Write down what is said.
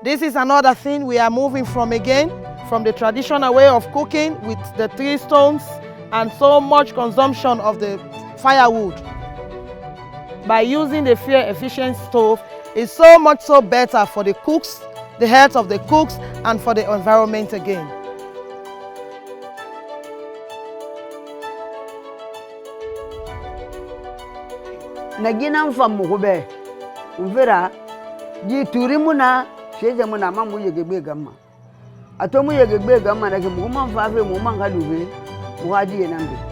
This is another thing we are moving from again, from the traditional way of cooking with the 3 stones and so much consumption of the firewood. By using the fuel-efficient stove, is so much so better for the cooks, the health of the cooks, and for the environment again. Nagina mfamu kube, mvera, di turimuna, sheze muna mamu yegebe gama. Atomu yegebe gama, nake muhuma mfafe muhuma ngalube, muhadi yenambe.